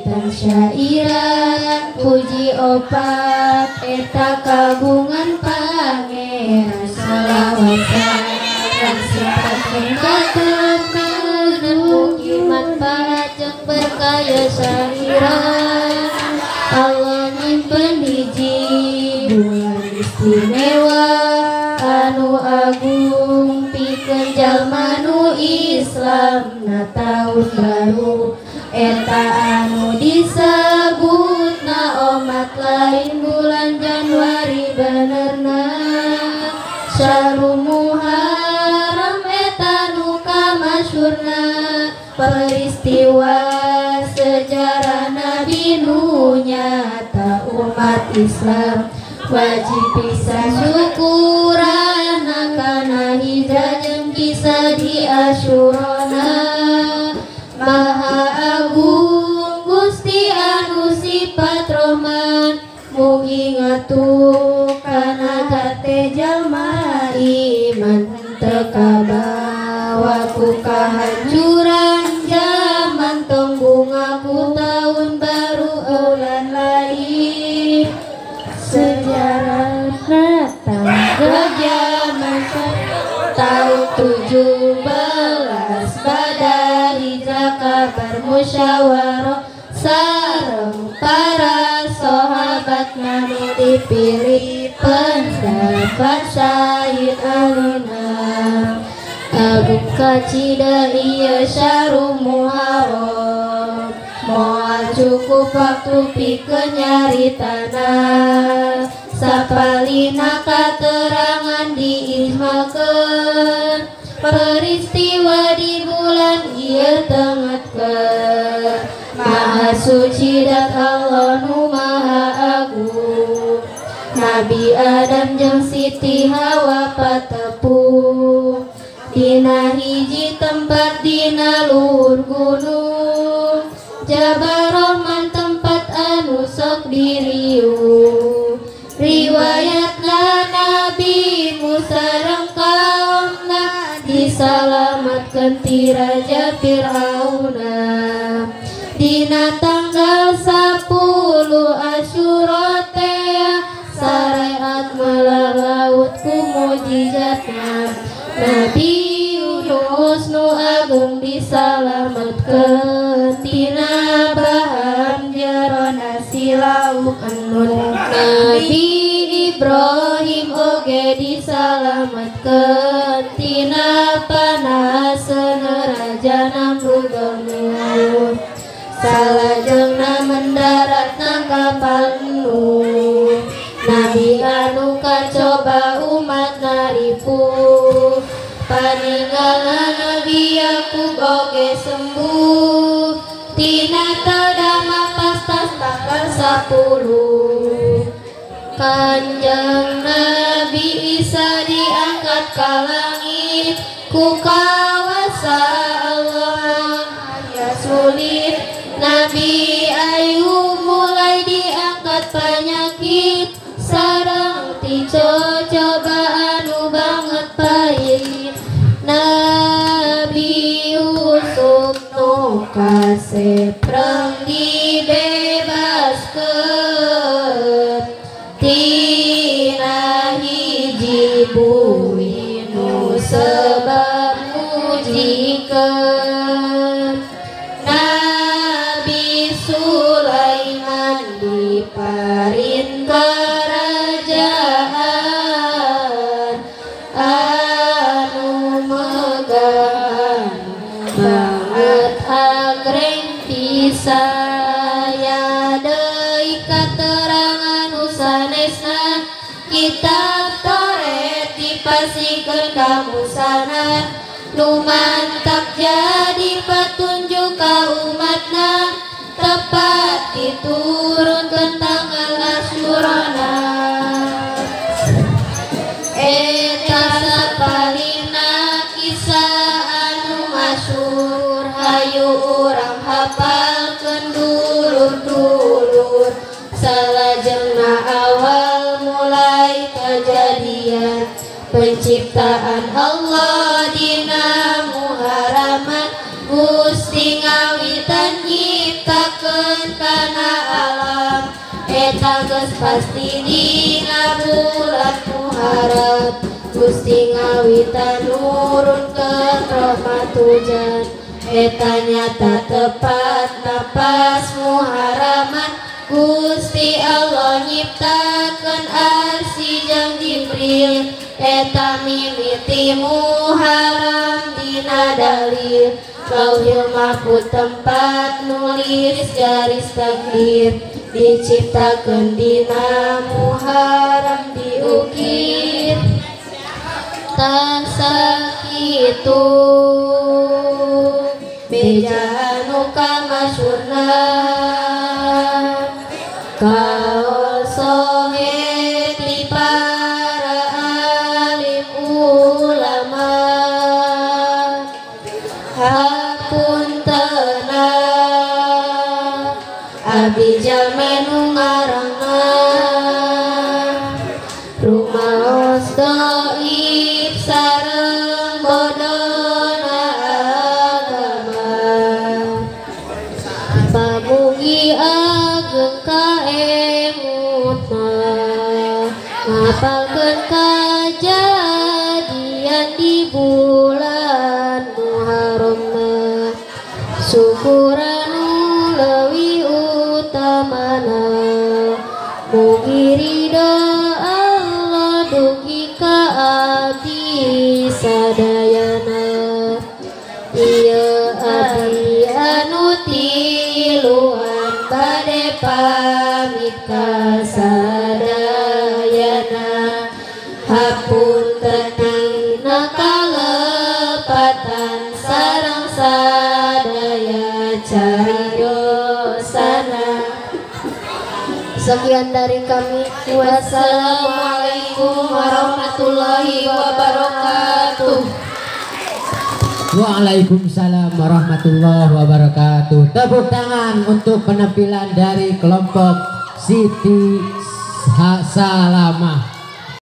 ngawitan syairan puji opat eta kagungan pangeran salawatan dan sifat pengkatekan mugi manfaat jeung berkaya syairan Allah nyimpen hiji bulan istimewa anu agung pikeun jalma nu Islam na tahun baru eta anu disebutna umat lain bulan Januari benerna Syahrul Muharram eta nu kamasyhurna peristiwa sejarah Nabi nu nyata umat Islam wajib pisan syukuran kana hijrah jeung kisah di Asyurana Maha Agung Gusti anu sifat Rahman mugi ngatuk kana jate jalma iman teu kabawa ku kahancuran zaman tong bunga ku tahun baru eulan lain sejarah tanggal zaman tahun 17 pada hijrah kabar musyawarah sareng para sahabat nu dipilih pendapat syahid aluna agung kacida ieu Syahrul Muharram moal cukup waktu pikeun nyaritana sapalina katerangan diijmalkeun peristiwa di bulan ieu tengetkeun Maha suci dat Allah nu maha agung Nabi Adam jeung Siti Hawa patepung dina hiji tempat dina luhur gunung Jabal Rahman tempat anu sok diriung riwayatna Nabi Musa sareng kaumna disalamatkeun ti Raja Fir'auna dina tanggal 10 Asyura teh syariat melalaut ku mujizatna Nabi Yunus nu agung disalamatkeun tina bahan jero nasi lauk annun Nabi Ibrahim oge disalamatkeun tina panaseun Raja Namrud salajengna mendarat nang kapal Nuh Nabi anu kacoba umat naripu paninggalan Nabi Yakub oge sembuh tina tadama pastas tanggal 10 Kanjeng Nabi Isa diangkat ka langit ku kawasa Allah ya sulit Nabi Ayub mulai diangkat penyakit sareng ti cobaan nu banget pahit Nabi Yusuf nu kasepreng dibebaskeun tina hiji bumi nu sebab mujikeun Nabi Sulaiman diparin kerajaan anu megah banget agreng pisaya deui katerangan nu sanesna kitab Toret dipasikeun ka musana nu mantap jadi petunjuk ka umatna tepat diturunkeun tanggal Asyurana eta sapalina kisah anu masyhur hayu urang hafalkeun dulur-dulur salajengna awal mulai kejadian penciptaan Allah dina Muharraman Gusti ngawitan nyiptakeun pasti dina bulan Muharram Gusti ngawitan nurunkeun rahmat hujan eta nyata tepat napas Muharraman Gusti Allah nyiptakeun Arsy jeung Jibril eta mimiti Muharram dina dalil Lauhil Mahfuz tempat nulis garis takdir diciptakeun dina Muharram diukir tak sakitu beja anu kamasyurna kaol sohe ti para alim ulama hapuntena abdi jalma nu ngaranna rumaos dhaif sareng bodona agama pamugi ageng kaemutna ngapalkeun kajadian di bulan Muharram syukuran leuwih utamana mugi ridho Allah dugi ka abdi sadayana ieu abdi anu tiluan bade pamit ka sadayana hapunten dina kalepatan sareng sadaya cariyosana. Sekian dari kami. Wassalamualaikum warahmatullahi wabarakatuh. Waalaikumsalam warahmatullahi wabarakatuh. Tepuk tangan untuk penampilan dari kelompok Siti Salamah.